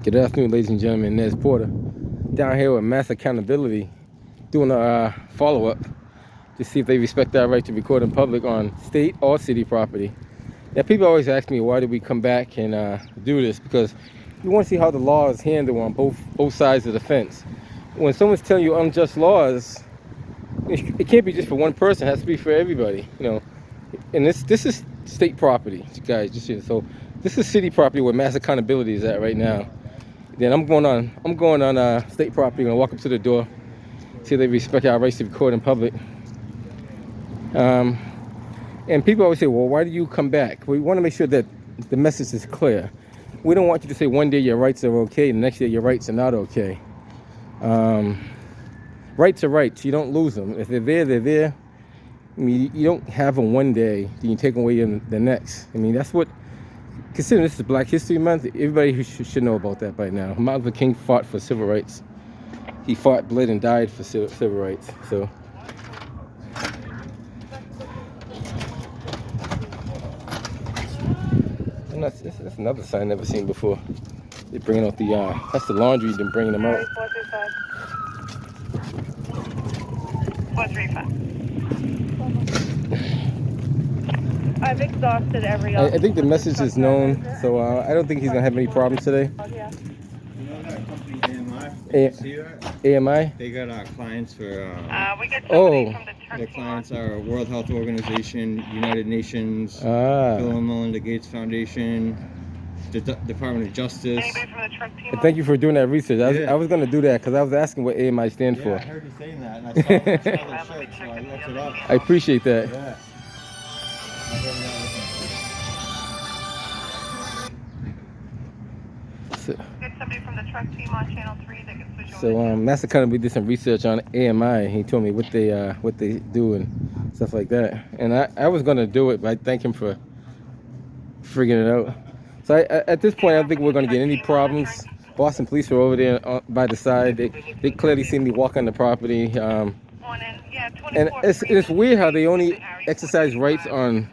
Good afternoon, ladies and gentlemen. Nez Porter down here with Mass Accountability, doing a follow-up to see if they respect our right to record in public on state or city property. Now, people always ask me, why did we come back and do this? Because you want to see how the law is handled on both sides of the fence. When someone's telling you unjust laws, it can't be just for one person. It has to be for everybody, you know. And this is state property, guys. So this is city property where Mass Accountability is at right now. Then I'm going on state property. I'm gonna walk up to the door, see if they respect our rights to record in public. And people always say, well, why do you come back? We want to make sure that the message is clear. We don't want you to say one day your rights are okay and the next day your rights are not okay. Rights are rights. You don't lose them. If they're there, they're there. I mean, you don't have them one day, then you take them away the next. I mean, that's what, considering this is Black History Month, everybody should know about that by now. Martin Luther King fought for civil rights. He fought, bled, and died for civil rights. So, that's another sign I've never seen before. They're bringing out that's the laundry, then bringing them out. 435. I've exhausted every I think the message is known, so I don't think he's going to have any problems today. Yeah. You know that company AMI? See that? AMI? They got clients for, We get somebody from the their Turkey clients are World Health Organization, United Nations, Bill and Melinda Gates Foundation, the Department of Justice. Anybody from the truck team? And thank you for doing that research. I was going to do that because I was asking what AMI stands for. I heard you saying that, and I saw the shirt, so I looked it up. I appreciate that. Yeah. Get somebody from the truck team on channel 3 that can switch over. So Master kind of did some research on AMI. He told me what they do and stuff like that. And I was gonna do it, but I thank him for figuring it out. So at this point, I don't think we're gonna get any problems. Boston police are over there by the side. They clearly see me walk on the property. And it's weird how they only exercise rights on.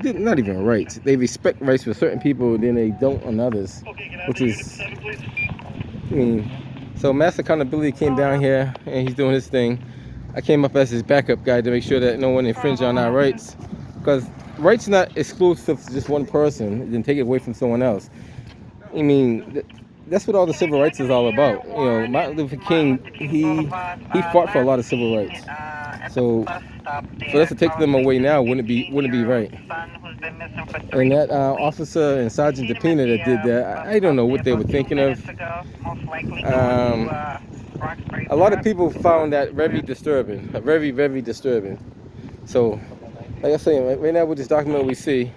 Not even rights. They respect rights for certain people, then they don't on others, which is, I mean, so Mass Accountability came down here and he's doing his thing. I came up as his backup guy to make sure that no one infringed on our rights, because rights are not exclusive to just one person and then take it away from someone else. I mean, that's what all the civil rights is all about. You know, Martin Luther King, he fought for a lot of civil rights. So for us to take them away now wouldn't be right. And that officer and Sergeant DePina that did that, I don't know what they were thinking of. A lot of people found that very disturbing, very, very disturbing. So, like I say, right now with this document we see,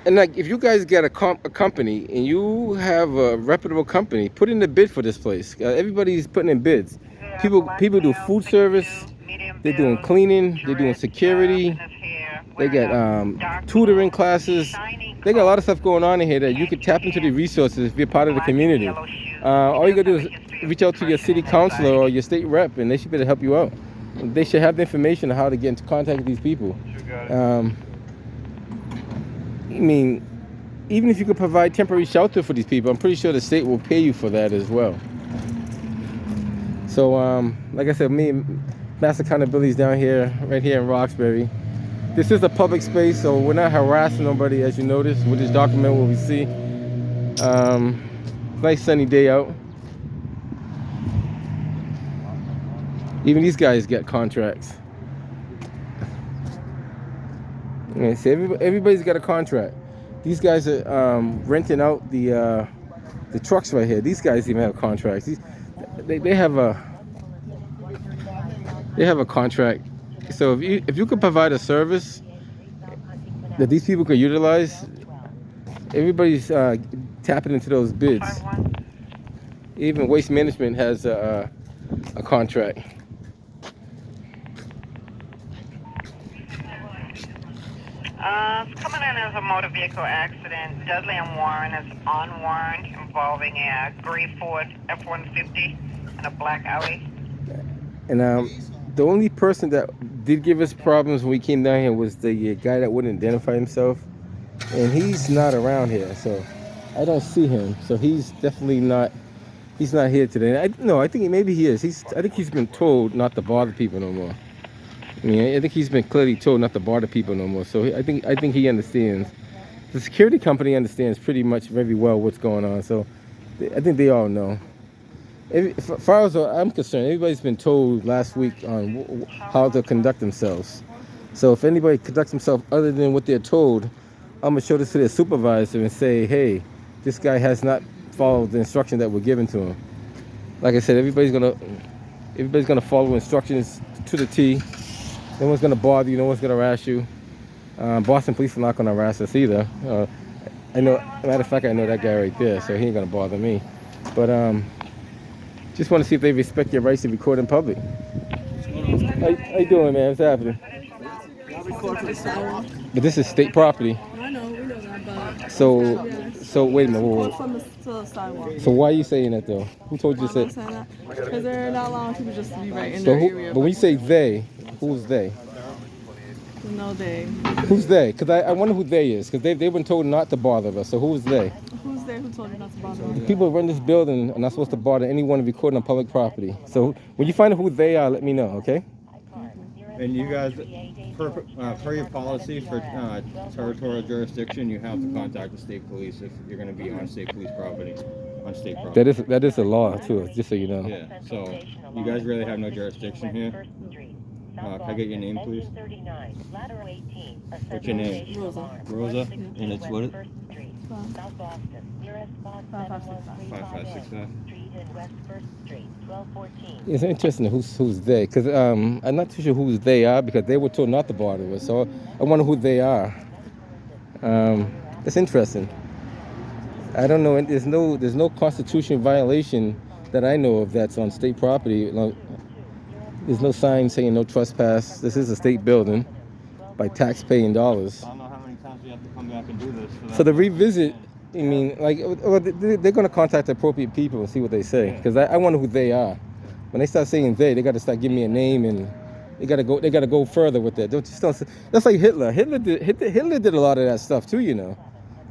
and like if you guys get a company and you have a reputable company, put in the bid for this place. Everybody's putting in bids. People do food service. They're doing cleaning. They're doing security. They got tutoring classes. They got a lot of stuff going on in here that you could tap into the resources if you're part of the community. All you gotta do is reach out to your city councilor or your state rep, and they should be able to help you out. They should have the information on how to get into contact with these people. I mean, even if you could provide temporary shelter for these people, I'm pretty sure the state will pay you for that as well. So, like I said, me and Mass Accountability is down here, right here in Roxbury. This is a public space, so we're not harassing nobody, as you notice with this document. What we see, nice sunny day out. Even these guys get contracts. Yeah, see, everybody's got a contract. These guys are renting out the trucks right here. These guys even have contracts. They have a contract. So if you could provide a service that these people could utilize, everybody's tapping into those bids. Even Waste Management has a contract. Coming in as a motor vehicle accident, Dudley and Warren is on warrant involving a gray Ford F-150 in a black alley. And the only person that did give us problems when we came down here was the guy that wouldn't identify himself, and he's not around here. So I don't see him, so he's definitely not. He's not here today. I think maybe he is. I think he's been told not to bother people no more. I mean, I think he's been clearly told not to bother people no more. So I think he understands. The security company understands pretty much very well what's going on. So I think they all know. As far as I'm concerned, everybody's been told last week on how to conduct themselves. So if anybody conducts themselves other than what they're told, I'm gonna show this to their supervisor and say, hey, this guy has not followed the instruction that were given to him. Like I said, everybody's gonna follow instructions to the T. No one's gonna bother you. No one's gonna harass you. Boston police are not gonna harass us either. I know. Matter of fact, I know that guy right there, so he ain't gonna bother me. But just want to see if they respect your rights to record in public. How you doing, man? What's happening? But this is state property. I know, we know that, but... So wait a minute. Whoa. From the sidewalk. So why are you saying that, though? Who told you to say that? Because they're not allowing people just to be right in so their who, area. But when you say they, who's they? No, they. Who's they? Because I wonder who they is. Because they've been told not to bother us. So who's they? Who's they? Who told you not to bother The us? people who run this building are not supposed to bother anyone recording on public property. So when you find out who they are, let me know, okay? And you guys, per your policy for territorial jurisdiction, you have to contact the state police if you're going to be on state police property, on state property. That is a law too, just so you know. Yeah. So you guys really have no jurisdiction here. Can I get your name, please? What's your name? Rosa. Rosa. And it's what? 5565. 5565. It's interesting who's they, because I'm not too sure who they are because they were told not to bother us. So I wonder who they are. It's interesting. I don't know. There's no constitution violation that I know of that's on state property. There's no sign saying no trespass. This is a state building by tax-paying dollars. I don't know how many times we have to come back and do this. So the revisit, I mean, like, well, they're going to contact the appropriate people and see what they say. Because I wonder who they are. When they start saying they got to start giving me a name, and they got to go further with that. That's like Hitler. Hitler did a lot of that stuff too, you know.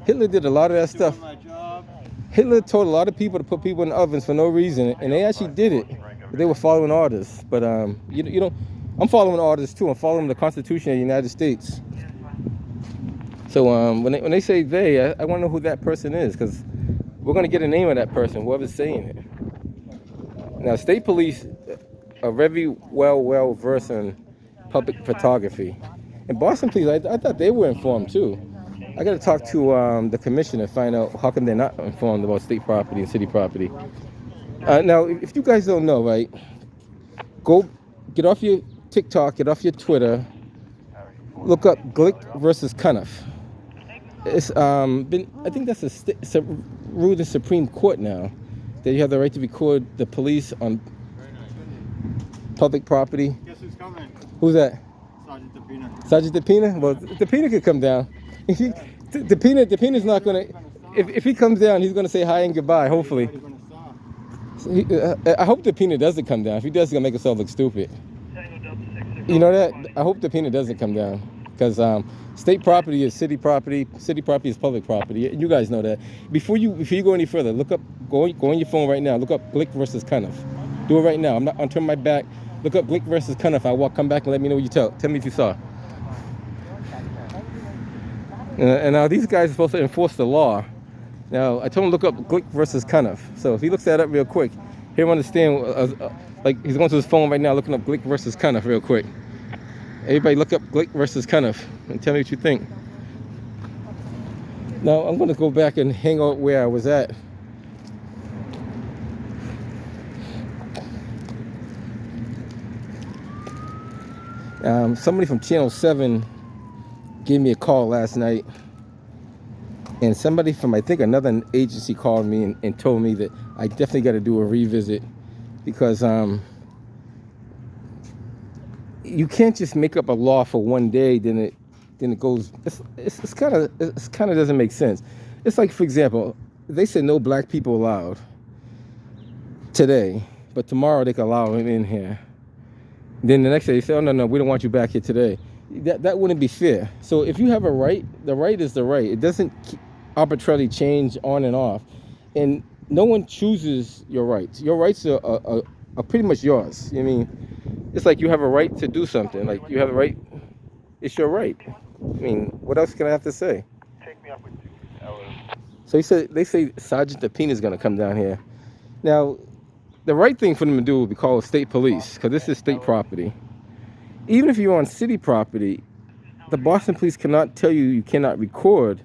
Hitler did a lot of that stuff. Hitler told a lot of people to put people in ovens for no reason, and they actually did it. But they were following orders. But you know, I'm following orders too. I'm following the Constitution of the United States. So when they say they, I want to know who that person is, because we're going to get a name of that person, whoever's saying it. Now, state police are very well versed in public photography. And Boston police, I thought they were informed too. I got to talk to the commissioner and find out how come they're not informed about state property and city property. Now, if you guys don't know, right, go get off your TikTok, get off your Twitter, look up Glick versus Cuniff. It's been, I think that's a rule in the Supreme Court now, that you have the right to record the police on public property. Guess who's coming? Who's that? Sergeant DePina. Sergeant DePina? Well, DePina could come down. DePina's not gonna. If he comes down, he's gonna say hi and goodbye. Hopefully. I hope DePina doesn't come down. If he does, he's gonna make himself look stupid. You know that? I hope DePina doesn't come down, because state property is city property. City property is public property. And you guys know that. Before you go any further, look up. Go on your phone right now. Look up Glick versus Cuniff. Do it right now. I'm turning my back. Look up Glick versus Cuniff. Come back and let me know what you tell me if you saw. And now these guys are supposed to enforce the law. Now I told him to look up Glick versus Cuniff. So if he looks that up real quick, he'll understand. Like he's going to his phone right now, looking up Glick versus Cuniff real quick. Everybody look up Glick versus Cuniff and tell me what you think. Now I'm going to go back and hang out where I was at. Somebody from Channel 7 gave me a call last night, and somebody from, I think, another agency called me and told me that I definitely got to do a revisit, because you can't just make up a law for one day, then it goes. It's kind of doesn't make sense. It's like, for example, they said no black people allowed today, but tomorrow they can allow them in here. Then the next day they say, oh no, we don't want you back here today. That wouldn't be fair. So if you have a right, the right is the right. It doesn't arbitrarily change on and off, and no one chooses your rights. Your rights are pretty much yours. I mean, it's like you have a right to do something. Like you have a right. It's your right. I mean, what else can I have to say? So they say Sergeant DePina is going to come down here. Now, the right thing for them to do would be call state police, because this is state property. Even if you're on city property, the Boston police cannot tell you cannot record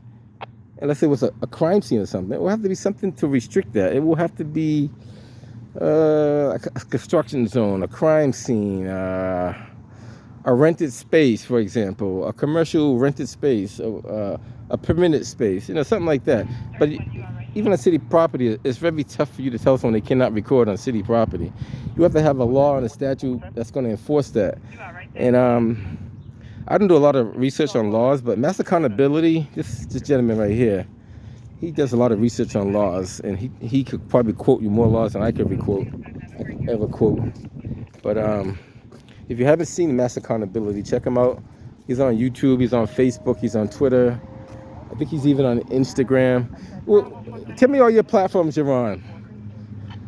unless it was a crime scene or something. It will have to be something to restrict that. It will have to be a construction zone, a crime scene, a rented space, for example, a commercial rented space, a permitted space, something like that. But even on city property, it's very tough for you to tell someone they cannot record on city property. You have to have a law and a statute that's going to enforce that. And I don't do a lot of research on laws, but mass accountability, this gentleman right here, he does a lot of research on laws, and he could probably quote you more laws than I could ever quote. But if you haven't seen mass accountability, check him out. He's on YouTube, he's on Facebook, he's on Twitter. I think he's even on Instagram. Well, tell me all your platforms you're on.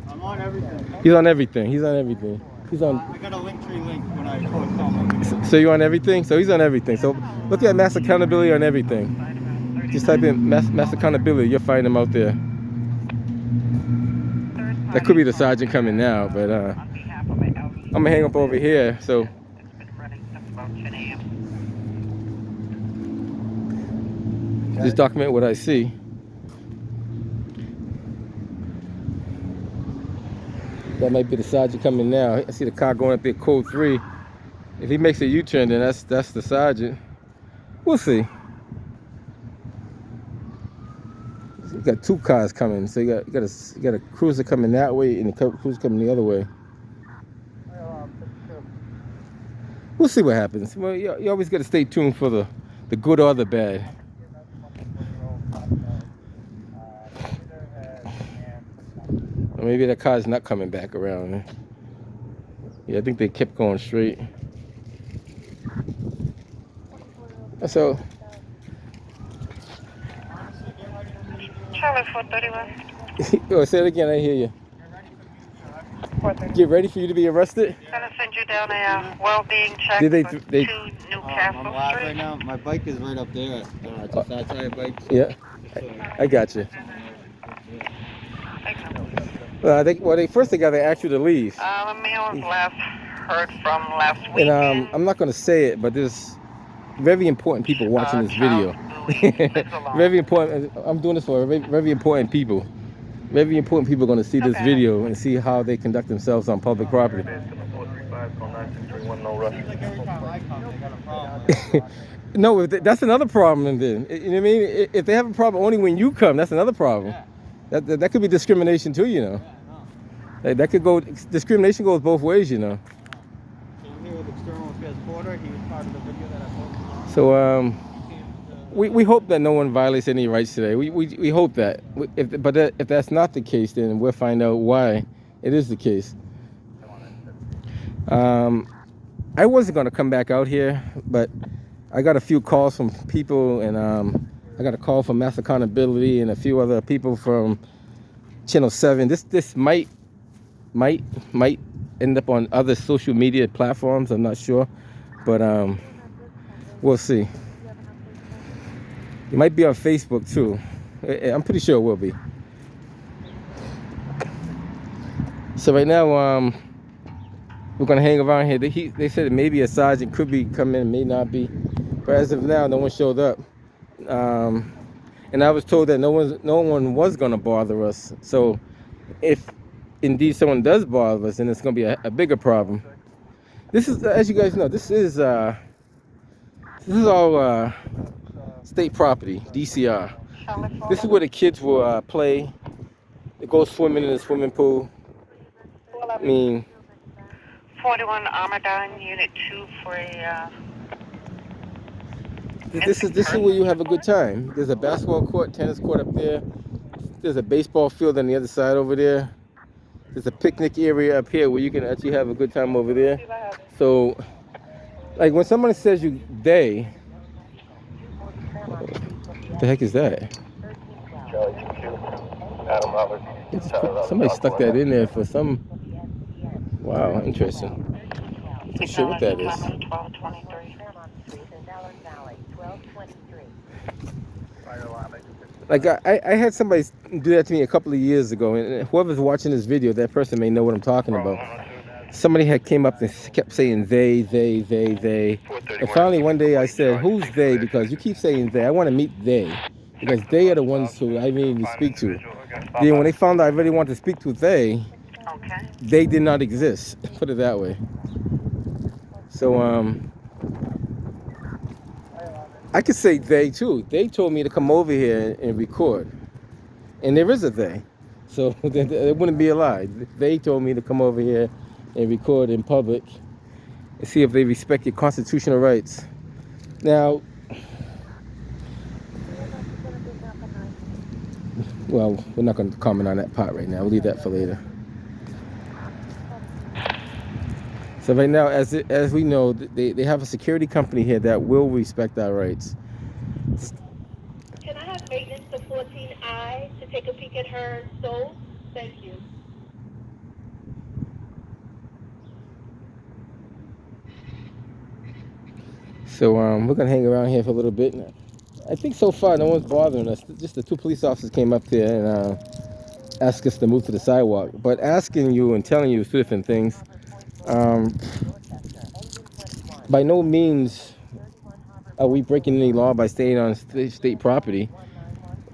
I'm on everything. He's on everything. He's on everything. He's on. I got a Linktree link when I post all my videos. So you're on everything? So he's on everything. So look at mass accountability on everything. Just type in mass accountability. You'll find him out there. That could be the sergeant coming now, but I'm gonna hang up over here. So just document what I see. That might be the sergeant coming now. I see the car going up there, code 3. If he makes a U-turn, then that's the sergeant. We'll see. You got 2 cars coming, so you got a cruiser coming that way and a cruiser coming the other way. We'll see what happens. Well, you always got to stay tuned for the good or the bad. Or maybe that car's not coming back around. Yeah, I think they kept going straight. So, Charlie 431. oh, say it again, I hear you. Get ready for you to be arrested? Gonna send you down a well-being check Did they- for they- 2 I'm Newcastle live Street. right now. My bike is right up there. It's a fat tire bike. Yeah, I got you. Well, I think first they got to ask you to leave. The mail was last heard from last week. And I'm not going to say it, but there's very important people watching this video. Very important. I'm doing this for very important people. Very important people are going to see this video and see how they conduct themselves on public property. No, that's another problem. Then you know what I mean. If they have a problem only when you come, that's another problem. That could be discrimination too, That could go. Discrimination goes both ways, So I'm here with External Affairs Porter. He was part of the video that I posted. So we hope that no one violates any rights today. We hope that. But if that's not the case, then we'll find out why it is the case. I wasn't gonna come back out here, but I got a few calls from people, and I got a call from Mass Accountability and a few other people from Channel 7. This might end up on other social media platforms. I'm not sure, but we'll see. It might be on Facebook too. I'm pretty sure it will be. So right now, we're gonna hang around here. They said maybe a sergeant could be coming, may not be, but as of now, no one showed up. And I was told that no one was gonna bother us. So if indeed someone does bother us, then it's gonna be a bigger problem. This is, as you guys know, this is all state property, DCR. This is where the kids will play. They go swimming in the swimming pool. I mean, 41 Armadon, Unit 2 for a... This is where you have a good time. There's a basketball court, tennis court up there. There's a baseball field on the other side over there. There's a picnic area up here where you can actually have a good time over there. So, like when someone says you they, what the heck is that? Somebody stuck that in there for some. Wow, interesting. I'm not sure what that is. 1223. Like I had somebody do that to me a couple of years ago, and whoever's watching this video, that person may know what I'm talking about. Somebody had came up and kept saying they. And finally one day I said, who's they? Because you keep saying they. I want to meet they. Because they are the ones who I really speak to. Then when they found out I really wanted to speak to they did not exist. Put it that way. So I could say they too. They told me to come over here and record. And there is a they. So it wouldn't be a lie. They told me to come over here and record in public and see if they respect your constitutional rights. Now, well, we're not going to comment on that part right now. We'll leave that for later. So right now, as we know, they have a security company here that will respect our rights. Can I have maintenance to 14I to take a peek at her stove? Thank you. So we're gonna hang around here for a little bit. I think so far no one's bothering us. Just the two police officers came up there and asked us to move to the sidewalk. But asking you and telling you two different things. By no means are we breaking any law by staying on state property.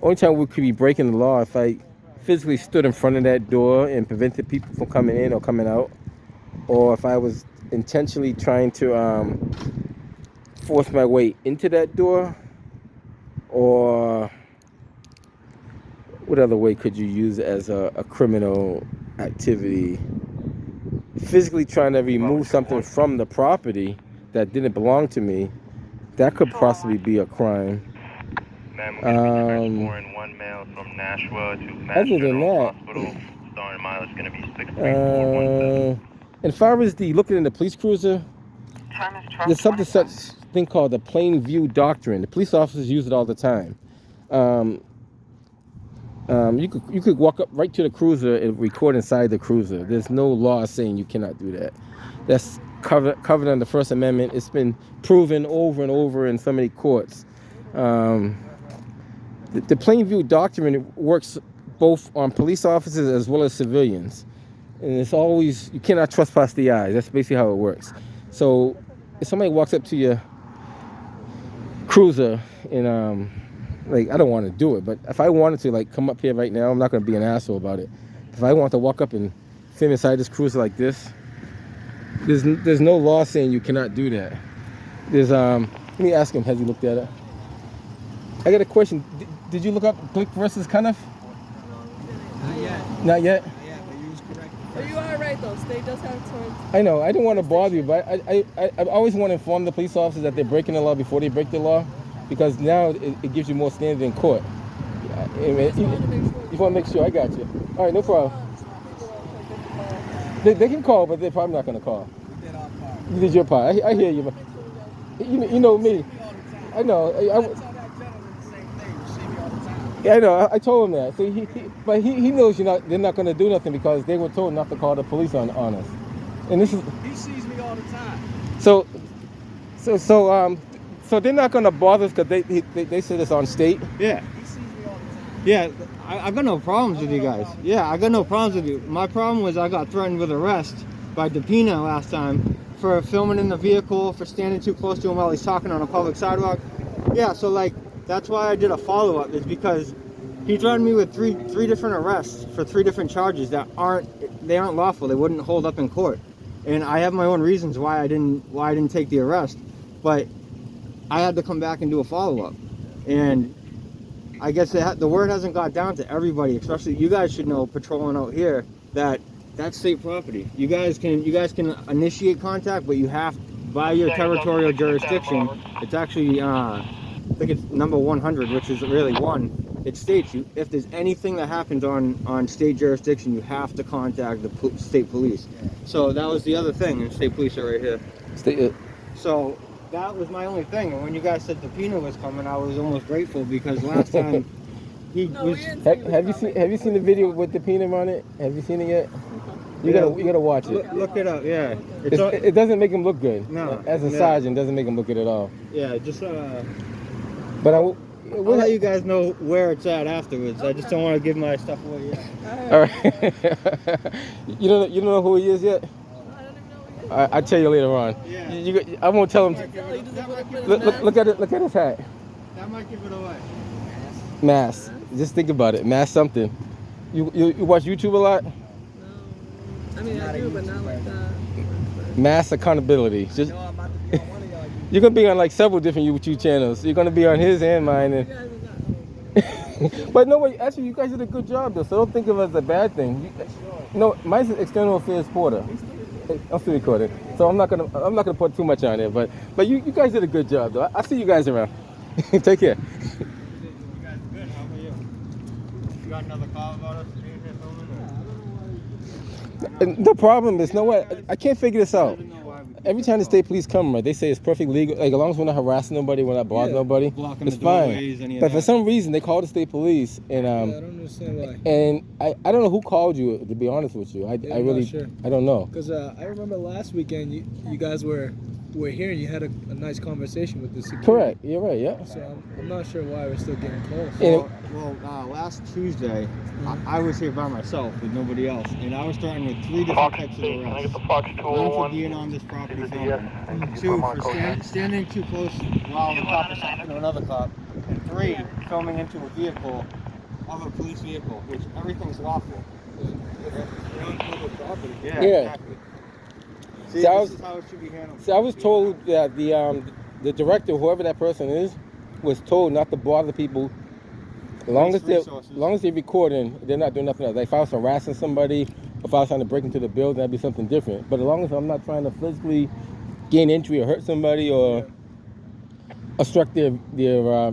Only time we could be breaking the law if I physically stood in front of that door and prevented people from coming in or coming out, or if I was intentionally trying to force my way into that door, or what other way could you use as a criminal activity? Physically trying to remove something from the property that didn't belong to me, that could possibly be a crime. Other than that, and as far as the looking in the police cruiser, there's something such thing called the plain view doctrine. The police officers use it all the time. You could walk up right to the cruiser and record inside the cruiser. There's no law saying you cannot do that. That's covered under the First Amendment. It's been proven over and over in so many courts. The plain view doctrine works both on police officers as well as civilians. And it's always, you cannot trespass the eyes. That's basically how it works. So if somebody walks up to your cruiser and like, I don't want to do it, but if I wanted to, like, come up here right now, I'm not going to be an asshole about it. If I want to walk up and film inside this cruiser like this, there's no law saying you cannot do that. Let me ask him, has he looked at it? I got a question. Did you look up Glick versus Cuniff? Not yet. Not yet? Not yet, but you was correct. But you are right though. State does have towards. I know. I didn't want to bother you, but I always want to inform the police officers that they're breaking the law before they break the law, because now it gives you more standing in court. You want to make sure. I got you. All right, no problem. They can call, but they're probably not going to call. We did our part. You did your part. I hear you. You know me. I know. I tell that gentleman the same thing. You see me all the time. Yeah, I know. I told him that. So but he knows they're not going to do nothing because they were told not to call the police on us. And this is. He sees me all the time. So they're not going to bother us because they said it's on state. Yeah. He sees me all the time. Yeah, I got no problems with you guys. Yeah, I got no problems with you. My problem was I got threatened with arrest by Depina last time for filming in the vehicle, for standing too close to him while he's talking on a public sidewalk. Yeah, so like, that's why I did a follow-up, is because he threatened me with three different arrests for 3 different charges that aren't lawful. They wouldn't hold up in court. And I have my own reasons why I didn't take the arrest, but I had to come back and do a follow-up. And I guess the word hasn't got down to everybody, especially you guys should know, patrolling out here, that that's state property. You guys can initiate contact, but you have, by your territorial jurisdiction, it's actually I think it's number 100, which is really 1. It states you, if there's anything that happens on state jurisdiction, you have to contact the state police. So that was the other thing, and state police are right here. So that was my only thing. And when you guys said Depina was coming, I was almost grateful, because last time he No, was. we didn't Have, see have you seen Have you seen the video with the peanut on it? Have you seen it yet? You gotta watch it. Look it up. Yeah. It doesn't make him look good. No. As a Yeah. sergeant, doesn't make him look good at all. Yeah. Just But I'll let you guys know where it's at afterwards. I just don't want to give my stuff away yet. All right. You don't know who he is yet? I don't even know what he is. I'll tell you later on. Yeah. I won't tell him. He doesn't put his Look mask. at it. Look at his hat. That might give it away. Mask. Just think about it. Mask something. You watch YouTube a lot? No. I mean, I do, but not like that. Mass accountability. Just No, I'm about to be on one of y'all. you're gonna be on like several different YouTube channels. You're gonna be on his and mine. You And guys are not. but no, wait. Actually, you guys did a good job though. So don't think of it as a bad thing. No, mine's an external affairs porter. I'm still recording, so I'm not gonna put too much on there. But you guys did a good job though. I see you guys around. Take care. You guys good? How about you? You got another call about us being here filming? And the problem is, know what? I can't figure this out. I don't know why we Every time the state police come, right, they say it's perfect legal. Like as long as we're not harassing nobody, we're not bothering nobody, blocking it's the fine. doorways, any of But for that. some reason, they call the state police, and I don't understand why. and I don't know who called you. To be honest with you, I Yeah, I'm really not sure. I don't know. Because I remember last weekend you guys were here and you had a nice conversation with the security. Correct. You're right. Yeah. So I'm not sure why we're still getting calls. Yeah. Well, last Tuesday, I was here by myself with nobody else, and I was threatened with 3 different types of arrests. One for being on this property filming, 2 for standing too close while the cop is talking to another cop, and 3 filming into a vehicle of a police vehicle, which everything's lawful. You're on public property. Yeah, Yeah. exactly. See, See, I this was- is how it should be handled. See, I was told that the director, whoever that person is, was told not to bother people. As long as they're recording, they're not doing nothing else. Like if I was harassing somebody, if I was trying to break into the building, that'd be something different. But as long as I'm not trying to physically gain entry or hurt somebody or obstruct their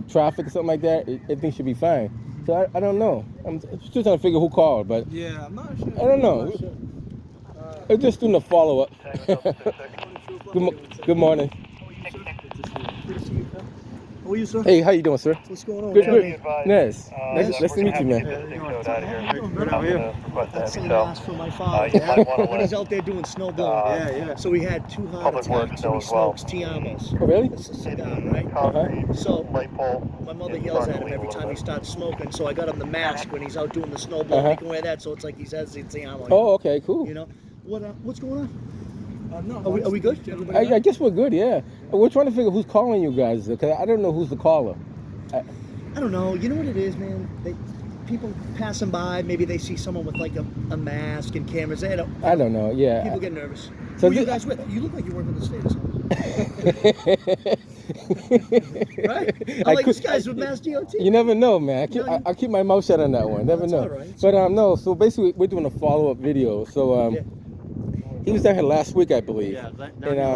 traffic or something like that, everything should be fine. So I don't know. I'm still trying to figure who called, but Yeah, I'm not sure. I don't know. I'm not sure. I'm just doing a follow up. Good morning. How are you, sir? Hey, how you doing, sir? What's going on? Good, What's good. Nice. Nice to meet you, man. That's some mask for my father. When he's out there doing snowblowing. Yeah. So we had 2 heart attacks and he smokes Tiamos. Oh, really? It's a cigar, right? Uh-huh. So my mother yells at him every time he starts smoking. So I got him the mask when he's out doing the snowblowing. He can wear that, so it's like he says it's Tiamo. Oh, okay, cool. You know what's going on? No, Are we good? I guess we're good, yeah. We're trying to figure who's calling you guys, because I don't know who's the caller. I don't know. You know what it is, man? People passing by, maybe they see someone with like a mask and cameras. They don't. I don't know, yeah. People get nervous. So Who are you thi- guys with? You look like you work with the state or something. Right? I'm like, this guy's with Mass DOT. You never know, man. No, I keep my mouth shut on that one. Never That's know. all right. But no. So basically, we're doing a follow-up video. So Yeah. he was down here last week, I believe. Yeah, And,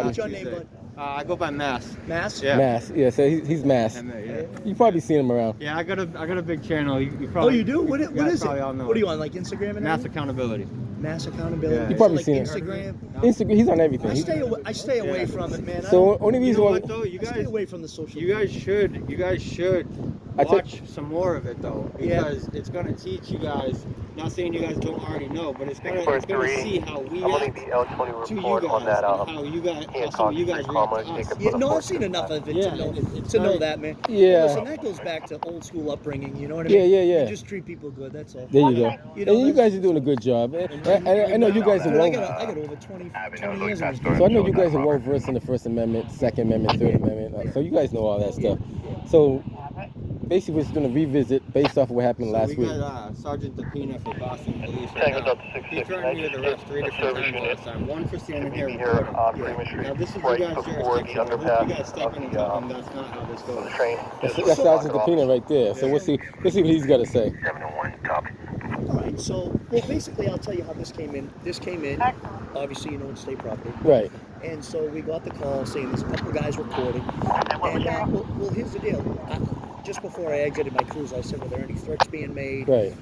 What's your name, bud? I go by Mass. Mass? Yeah. Mass. Yeah. So he's Mass. Yeah. You probably seen him around. Yeah, I got a big channel. You Oh, probably. you do? What guys is it? probably all know What are it. you on, like Instagram and Mass everything? accountability. Mass accountability. Yeah. You probably like seen it. Instagram. Instagram. He's on everything. I stay away from it, man. So only You reason know why what though? You I stay guys, away from the social. you guys should I took- watch some more of it though, Yeah. because it's gonna teach you guys. Not saying you guys don't already know, but it's gonna see how we I'm gonna act need the L20 to you report guys on that. and how you guys, Hancock how you guys Street react comma, to us. Jacob. Yeah, no, I've seen enough of it Yeah, to know it's to know very- that, man. Yeah. Listen, that goes back to old school upbringing. You know what I mean? Yeah. You just treat people good. That's all. There you go. You know, And you that's- guys are doing a good job. I know you guys are Dude, I well. got over 20 years in this. So I know you guys are well versed in the First Amendment, Second Amendment, Third Amendment. So you guys know all that stuff. So basically, we're just going to revisit based off of what happened last we week. got Sergeant DePina for Boston Police right Tango now. Delta He 66, threatened me with arrest 3 different service times unit. last time. One for standing here Here recording. on Freeman Street, Now this is you right guys' before the jurisdiction. I hope you underpass guys step of in and the, tell them that's not how this goes. the train. That's Sergeant DePina right there. So we'll see what he's got to say. 701, copy. All right, so basically, I'll tell you how this came in. This came in. Obviously, you know it's state property. Right. And so we got the call saying there's a couple of guys recording. And well, here's the deal. Just before I exited my cruise, I said, were there any threats being made? Right.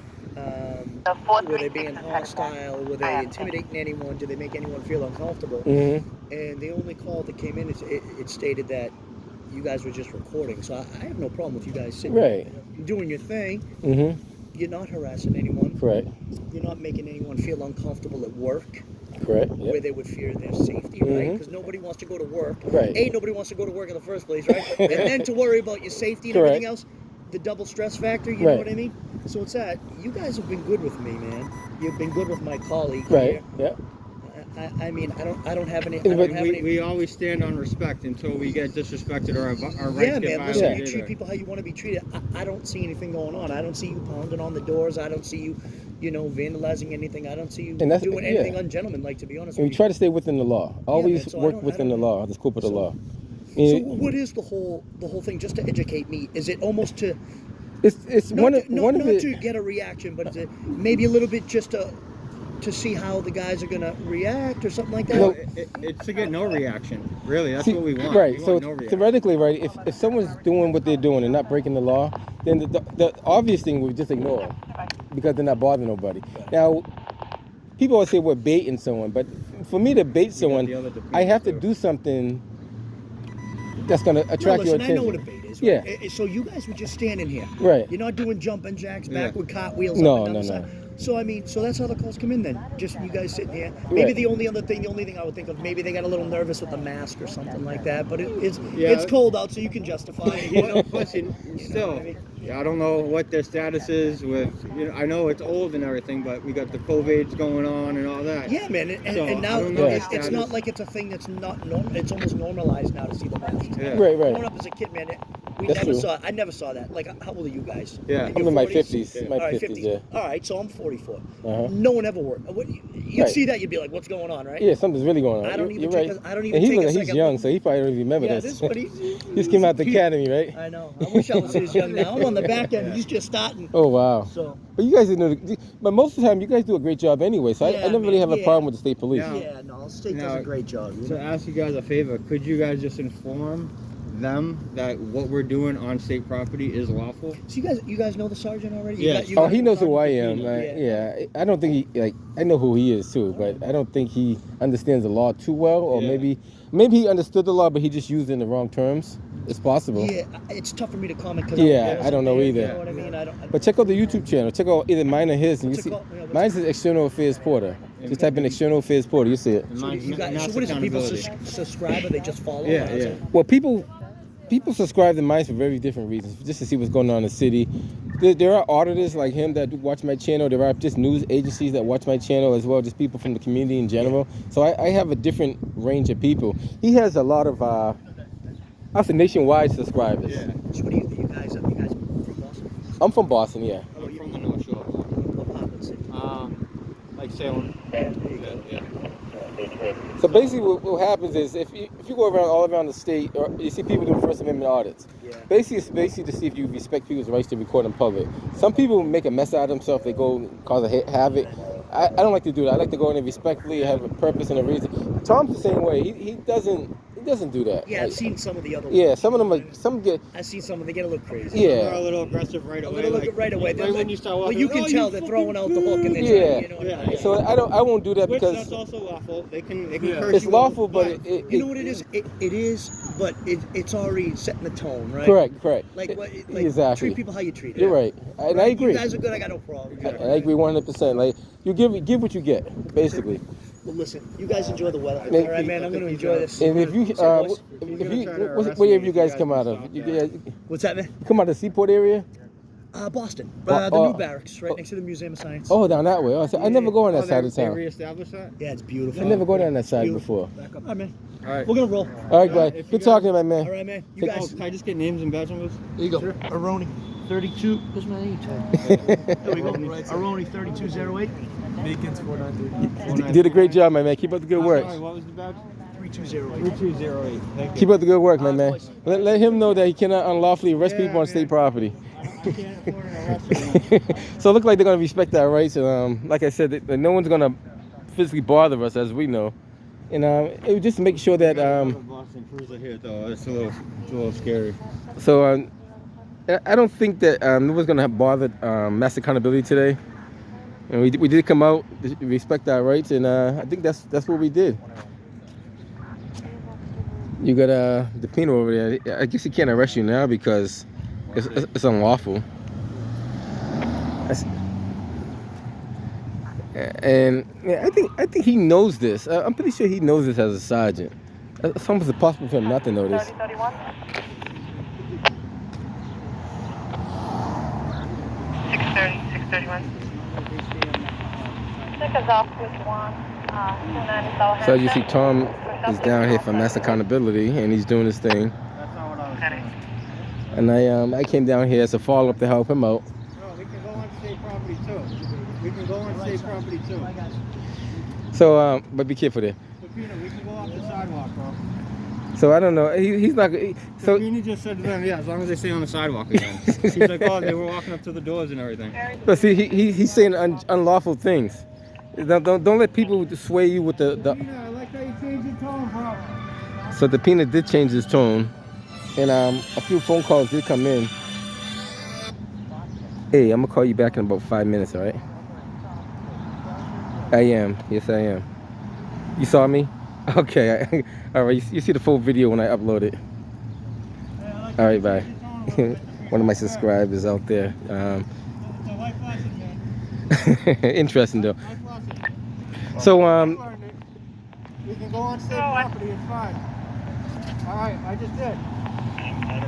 Were they being hostile? Were they intimidating anyone? Did they make anyone feel uncomfortable? Mm-hmm. And the only call that came in, it stated that you guys were just recording. So I have no problem with you guys sitting Right. doing your thing. Mm-hmm. You're not harassing anyone. Correct. You're not making anyone feel uncomfortable at work. Correct. Where Yep. they would fear their safety, right? Mhm. Because nobody wants to go to work. Right. Nobody wants to go to work in the first place, right? And then to worry about your safety and Correct. everything else, the double stress factor, you know Right. what I mean? So it's that. You guys have been good with me, man. You've been good with my colleague Right. here. Yeah. I mean, I don't have any. I But don't have any. We always stand on respect until we get disrespected or our rights Yeah, get man. Listen, violated. you treat people how you want to be treated. I don't see anything going on. I don't see you pounding on the doors. I don't see you, vandalizing anything. I don't see you And that's- doing yeah. anything ungentlemanlike, to be honest And we with you. try to stay within the law. Always man, so I work don't- within the law. Just corporate the So- law. So what is the whole thing? Just to educate me, is it almost to It's not one to, of not, one of not it. to get a reaction, but to maybe a little bit just to see how the guys are gonna react or something like that? No. It's to get no reaction. Really, that's See, what we want. Right. We So want no reaction. theoretically, right, if someone's doing what they're doing and not breaking the law, then the obvious thing we just ignore them because they're not bothering nobody. Now, people always say we're baiting someone, but for me to bait someone, the other I have to too. do something that's going to No, attract your listen, I attention. know what a bait is. Yeah. Right? So you guys were just standing here. Right. You're not doing jumping jacks, Yeah. backward cartwheels No, up and down no, the no. side. So I mean, so that's how the calls come in then. Just you guys sitting here. Maybe Right. the only thing I would think of, maybe they got a little nervous with the mask or something like that. But it's Yeah. cold out, so you can justify it. You know? Plus, You know still, what I mean? I don't know what their status is with. I know it's old and everything, but we got the COVIDs going on and all that. Yeah, man, and So, and I now don't know it's the not status. like it's a thing that's not normal. It's almost normalized now to see the mask. Yeah. Right, Growing right. up as a kid, man, we That's never true. saw. I never saw that. Like, how old are you guys? Yeah. I'm in my 40s? 50s. My All right, 50s, yeah. All right, so I'm 44. Uh-huh. No one ever worked. You'd Right. see that, you'd be like, "What's going on?" Right? Yeah, something's really going on. I don't You're even right. take a- I don't even And he's, take a he's second young, look. so he probably don't even remember Yeah, this. this is what He just came out the academy, right? I know. I wish I was as young now. I'm on the back end. He's just starting. Oh wow. So. But you guys but most of the time you guys do a great job anyway. So Yeah, I never really man, have a yeah. problem with the state police. Yeah. Yeah, no, state does Now, a great job. You To know? ask you guys a favor, could you guys just inform them that what we're doing on state property is lawful? So you guys know the sergeant already? Yes. Oh, he knows who I am. Sergeant? Yeah, I don't think he I know who he is too, but I don't think he understands the law too well, or Yeah. maybe he understood the law, but he just used it in the wrong terms. It's possible. Yeah, it's tough for me to comment because Yeah, I don't know either. You know what I mean? I don't. But check out the YouTube channel. Check out either mine or his, and you What's see it called? Yeah, what's mine's is External Affairs Porter. Just type in External Affairs Porter, you see it. And So, mine's you guys, mass so what is it? People accountability. subscribe or they just follow? Yeah, How's yeah. it? Well, people subscribe to mine for very different reasons, just to see what's going on in the city. There are auditors like him that watch my channel. There are just news agencies that watch my channel as well, just people from the community in general. So I have a different range of people. He has a lot of, I say nationwide subscribers. Yeah. So what do you guys from Boston? I'm from Boston, yeah. I'm from the North Shore. What part of the city? Like Salem. There you go. Yeah. So basically what happens is if you go around all around the state, or you see people doing First Amendment audits. Yeah. Basically, it's basically to see if you respect people's rights to record in public. Some people make a mess out of themselves. They go cause a havoc. I don't like to do that. I like to go in there respectfully, have a purpose and a reason. Tom's the same way. He doesn't do that. Yeah, I've Like, seen some of the other. yeah, some of them get I've seen some of them. They get a little crazy. They're a yeah. little aggressive right A away. little like, right away. Right when you start Well, walking. you can "Oh, tell they're throwing out the hook and they're Yeah. trying, you know what I mean? So I won't do that Which because that's also lawful. They can Yeah. curse it's you lawful, out, but You know what it is? It is, but it's already setting the tone, right? correct. Like what? Like Exactly. treat people how you treat them. You're right, and I agree. You guys are good. I got no problem. I agree 100%. Like you give what you get, basically. Well, listen, you guys enjoy the weather. Man, All right, man. I'm going to enjoy this. And if you Say, boys. if He's gonna you try to what arrest area me have you if you guys guys come out don't of? stop You that. What's that, man? come out of the Seaport area? Boston. Oh, The oh, new barracks, right next to the Museum of Science. Oh, down that way. Oh, so I never go on that side of They town. reestablished that? Yeah, it's beautiful. I never go down that side Beautiful. before. All right, man. All right. We're going to roll. All right, Yeah, bye. if you Good guys- talking to my man. All right, man. You Oh, guys. can I just get names and badge numbers? There you go. Aroni 32. Where's my name tag? There we go. Aroni 3208. Vacants 493. You did a great job, my man. Keep up the good work. Sorry, what was the badge? 3208. 3208. Thank you. Keep up the good work, my man. boys. Let him know that he cannot unlawfully arrest Yeah, people on man. state property. I can't afford an arrest warrant. So it looks like they're gonna respect our rights. And like I said, that no one's gonna physically bother us, as we know. And it would just make sure that Boston Cruiser here, though. It's a little scary. so I don't think that no one's gonna have bothered mass accountability today. And we did come out, respect our rights, and I think that's what we did. You got the penal over there. I guess he can't arrest you now because it's unlawful. And yeah, I think he knows this. I'm pretty sure he knows this as a sergeant. It's almost impossible for him not to know this. 3031. 631. Second's off with one. 290 So as you see, Tom is down here for mass accountability, and he's doing his thing. That's not what I was Okay. doing. And I came down here as a follow-up to help him out. No, we can go on state property too. We can go on state property too. So, but be careful there. Peter, we can go off the sidewalk, bro. So I don't know. He's not. So Peter just said to them, yeah, as long as they stay on the sidewalk again. He's like, oh, they were walking up to the doors and everything. but see, he's saying unlawful things. Don't let people sway you with the. Peter, I like how you changed your tone, bro. So the peanut did change his tone, and a few phone calls did come in. Hey, I'm gonna call you back in about 5 minutes, all right? I am. Yes, I am. You saw me? Okay. All right. You see the full video when I upload it. All right. Bye. One of my subscribers out there. It's a life lesson, man. Interesting though. Life lesson. So We can go on state property, it's fine. Alright, I just did. I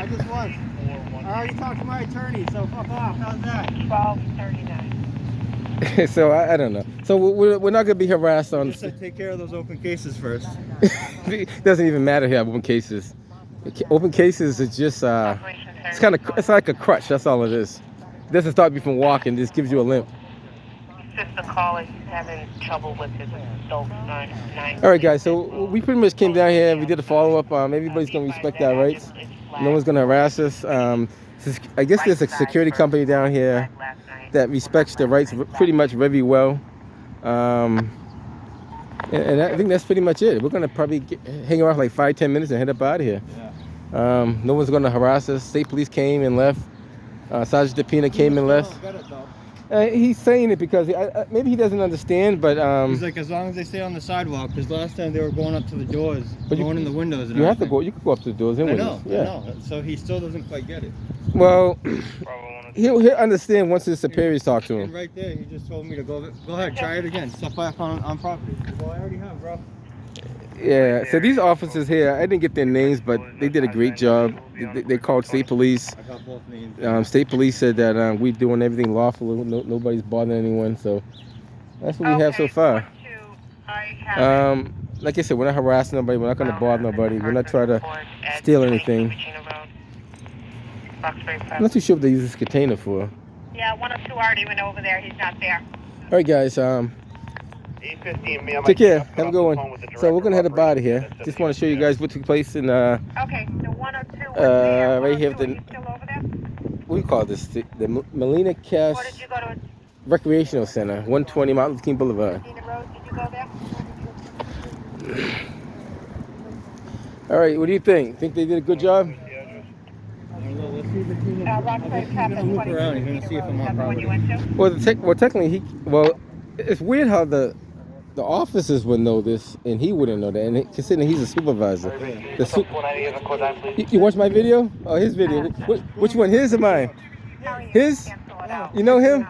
just was. I already talked to my attorney, so fuck off. How's that? 1239. so I don't know. So we're not gonna be harassed on. Just said take care of those open cases first. It doesn't even matter here. Open cases. Open cases is just it's like a crutch. That's all it is. It doesn't stop you from walking. It just gives you a limp. Sister caller is having trouble with his adult 9. All right, guys. So we pretty much came down here. We did a follow up. Everybody's gonna respect our rights. No one's gonna harass us. I guess there's a security company down here that respects the rights pretty much very well. And I think that's pretty much it. We're gonna probably hang around for like 5-10 minutes and head up out of here. Yeah. No one's gonna harass us. State police came and left. Sergeant DePina came and left. He's saying it because maybe he doesn't understand, but He's like, as long as they stay on the sidewalk, because last time they were going up to the doors, going in the windows. And you have to everything. go. You can go up to the doors and I windows. know, I know. So he still doesn't quite get it. Well, he'll understand once his superiors talk to And him. right there, he just told me to go ahead, try it again. Step back on property. Well, I already have, bro. Yeah. So these officers here, I didn't get their names, but they did a great job. They called state police. I got both names. State police said that we're doing everything lawful. Nobody's bothering anyone. So that's what we have so far. Like I said, we're not harassing nobody. We're not going to bother nobody. We're not trying to steal anything. I'm not too sure what they use this container for. Yeah, 102 already went over there. He's not there. All right, guys. Take care. Have a good one. So we're gonna head up out of here. Just want to show you guys what took place in Okay, the 102 was there. right here. 102, are you still over there? What do you call this? The Melina Cass Or did you go to Recreational Center, 120 Martin Luther King Boulevard. Medina Road? Did you go there? All right. What do you think? Think they did a good job? Let's see if it's Rockford Traffic look around. He's gonna see if I'm on That's the one property. you went to? Well, technically, it's weird how the officers would know this and he wouldn't know that. And considering he's a supervisor, you watch my video? Oh, his video. Which one? His or mine? His? You know him?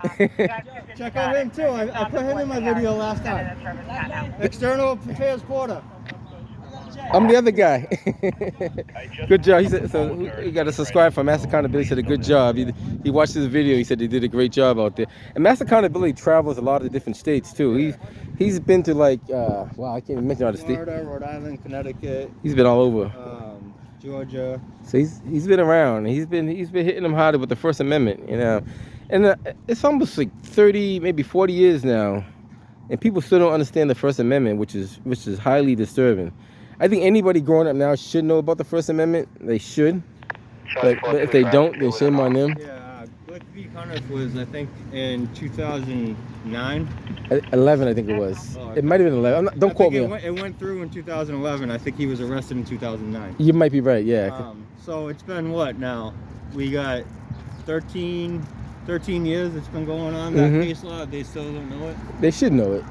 Check out him too. I put him in my video last time. External affairs porter. I'm the other guy. Good job. He said, so you got to subscribe for Master Accountability. He said a good job. He watched this video. He said they did a great job out there. And Master Accountability travels a lot of different states too. He's been to like wow, I can't even mention all the states. Florida, Rhode Island, Connecticut. He's been all over. Georgia. So he's been around. He's been hitting them harder with the First Amendment, you know. And it's almost like 30, maybe 40 years now, and people still don't understand the First Amendment, which is highly disturbing. I think anybody growing up now should know about the First Amendment. They should. But if they don't, then shame on them. Yeah, Glick v. Cunniff was, I think, in 2009. 11, I think it was. It might have been 11. Don't quote me. It went through in 2011. I think he was arrested in 2009. You might be right, yeah. So it's been what now? We got 13 years it's been going on, that case law. They still don't know it. They should know it.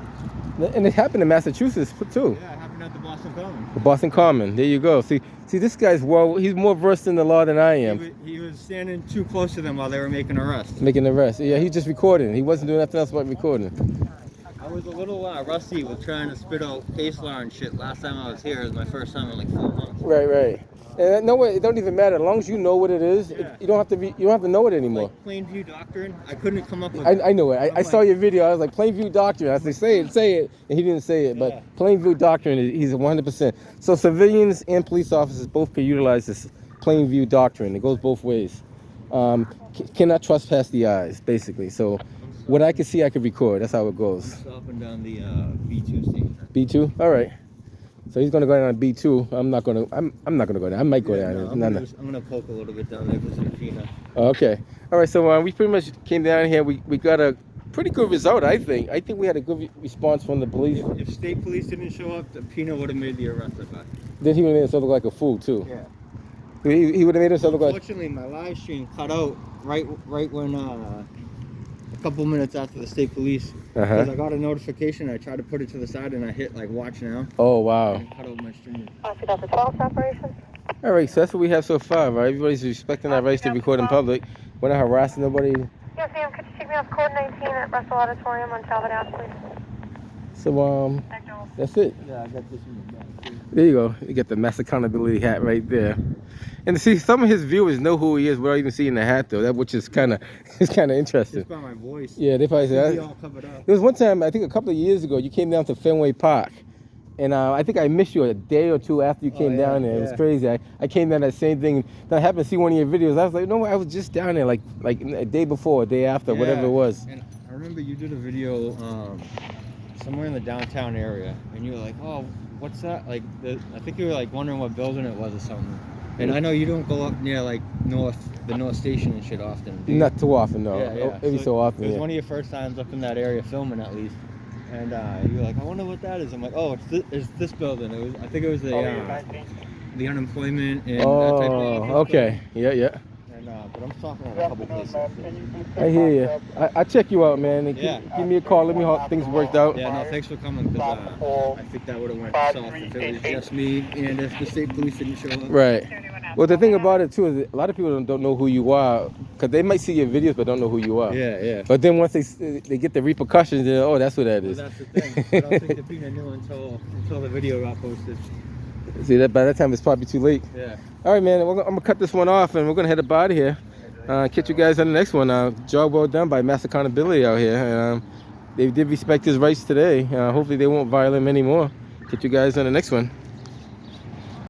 And it happened in Massachusetts too. Yeah, it happened working at the Boston Common. The Boston Common. There you go. See, this guy's he's more versed in the law than I am. He was standing too close to them while they were making arrests. Making the arrest. Yeah, he's just recording. He wasn't doing nothing else but recording. I was a little rusty with trying to spit out case law and shit last time I was here. It was my first time in like 4 months. Right. And no way, it don't even matter. As long as you know what it is, Yeah. you don't have to know it anymore. Like plain view doctrine, I couldn't come up with. I know it. I saw your video. I was like, plain view doctrine. I said, say it, and he didn't say it. Yeah. But plain view doctrine, he's 100%. So civilians and police officers both can utilize this plain view doctrine. It goes both ways. Cannot trespass the eyes, basically. So what I can see, I can record. That's how it goes. Stopping down the B2 station. B2. All right. So he's gonna go down on B2. I'm not gonna go down. I might go down. No, I'm gonna poke a little bit down there for some peanut. Okay. All right. So we pretty much came down here. We got a pretty good result, I think. I think we had a good response from the police. If state police didn't show up, the peanut would have made the arrest. I bet. Then he would have made himself look like a fool too. Yeah. He would have made himself look like. Unfortunately, my live stream cut out right when a couple minutes after the state police. Because I got a notification. I tried to put it to the side and I hit like watch now. Oh wow. And cut out my stream. That's the 12th operation. All right. So that's what we have so far, right? Everybody's respecting our rights to record in public. We're not harassing nobody. Yes, ma'am. Could you take me off code 19 at Russell Auditorium on Talbot Ave, please? So that's it. Yeah, I got this in the back too. There you go. You got the mass accountability hat right there. And see, some of his viewers know who he is without even seeing the hat, though. Which is kind of interesting. Just by my voice. Yeah, they probably say Be all covered up. there was one time, I think a couple of years ago, you came down to Fenway Park, and I think I missed you a day or two after you came down there. It was crazy. I came down that same thing. Then I happened to see one of your videos. I was like, no, I was just down there like a day before, a day after, whatever it was. And I remember you did a video somewhere in the downtown area, and you were like, oh, what's that? Like, I think you were like wondering what building it was or something. And I know you don't go up near like the North Station and shit often, do you? Not too often, no. Yeah. Every so often. It was one of your first times up in that area filming, at least. And you were like, I wonder what that is. I'm like, oh, it's this building. I think it was the unemployment and that type of thing. Okay. Yeah. And but I'm talking about a couple places. I hear you. I check you out, man. And give me a call. Let me know how things worked out. Yeah, no, thanks for coming, because I think that would have went south if it was just me and if the state police didn't show up. Right. Well, the thing about it, too, is a lot of people don't know who you are, because they might see your videos but don't know who you are. Yeah. But then once they get the repercussions, then, oh, that's what that is. Well, that's the thing. I don't think the peanut knew until the video got posted. See, that by that time, it's probably too late. Yeah. All right, man. I'm going to cut this one off, and we're going to head up out of here. Catch you guys on the next one. Job well done by Mass Accountability out here. They did respect his rights today. Hopefully, they won't violate him anymore. Catch you guys on the next one.